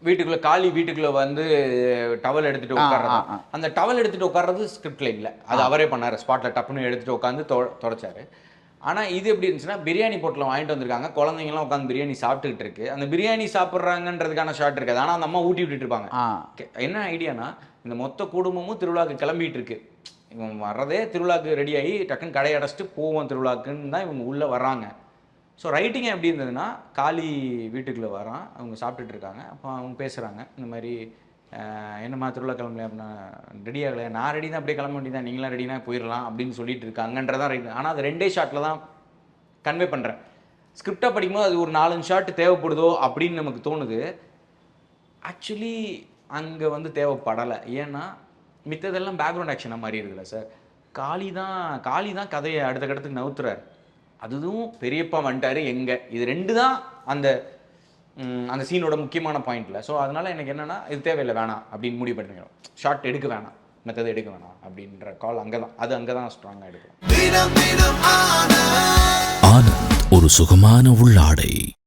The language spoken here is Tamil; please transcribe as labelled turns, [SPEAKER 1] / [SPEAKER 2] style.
[SPEAKER 1] வீட்டுக்குள்ள காளி வீட்டுக்குள்ள வந்து டவல் எடுத்துட்டு உட்கார்றது, அந்த டவல் எடுத்துட்டு உட்கார்றது ஸ்கிரிப்ட்ல இல்ல, அது அவரே பண்ணாரு. ஸ்பாட்ல டப்புன்னு எடுத்துட்டு உட்காந்து தொடச்சாரு. ஆனா இது எப்படி இருந்துச்சுன்னா, பிரியாணி பொட்டலம் வாங்கிட்டு வந்திருக்காங்க, குழந்தைங்கலாம் உட்காந்து பிரியாணி சாப்பிட்டுக்கிட்டு இருக்கு. அந்த பிரியாணி சாப்பிட்றாங்கன்றதுக்கான ஷாட் இருக்காது, ஆனா அந்த அம்மா ஊட்டி விட்டுட்டு இருப்பாங்க. என்ன ஐடியானா, இந்த மொத்த குடும்பமும் திருவிழாவுக்கு கிளம்பிட்டு இருக்கு. இவங்க வர்றதே திருவிழாவுக்கு ரெடி ஆகி டக்குன்னு கடையை அடைச்சிட்டு போவோம் திருவிழாக்குன்னு தான் இவங்க உள்ள வர்றாங்க. ஸோ ரைட்டிங் எப்படி இருந்ததுன்னா, காளி வீட்டுக்குள்ளே வரான், அவங்க சாப்பிட்டுட்டு இருக்காங்க. அப்போ அவங்க பேசுகிறாங்க, இந்த மாதிரி என்னம்மா திருவிழா கிளம்பலையா அப்படின்னா, ரெடி ஆகலையா, நான் ரெடி தான், அப்படியே கிளம்ப வேண்டியதான், நீங்களாம் ரெடினா போயிடலாம் அப்படின்னு சொல்லிட்டு இருக்காங்கன்றதான் ரைட். ஆனால் அது 2 ஷாட்டில் தான் கன்வே பண்ணுறேன். ஸ்கிரிப்டாக படிக்கும்போது அது ஒரு 4-5 ஷாட் தேவைப்படுதோ அப்படின்னு நமக்கு தோணுது. ஆக்சுவலி அங்கே வந்து தேவைப்படலை. ஏன்னா மித்ததெல்லாம் பேக்ரவுண்ட் ஆக்ஷனாக மாறிடுதுல்ல சார். காளி தான் கதையை அடுத்த கட்டத்துக்கு நவுத்துறாரு. அதுவும் பெரியப்பா வந்துட்டாரு எங்க, இது 2 தான் அந்த சீனோட முக்கியமான பாயிண்ட்ல. ஸோ அதனால எனக்கு என்னன்னா, இது தேவையில்லை, வேணாம் அப்படின்னு முடிவு பண்ணிக்கிறோம். ஷார்ட் எடுக்க வேணாம், மற்றது எடுக்க வேணாம் அப்படின்ற கால் அங்கே தான் ஸ்ட்ராங்காக எடுக்கும்.
[SPEAKER 2] ஆனந்த் ஒரு சுகமான உள்ளாடை.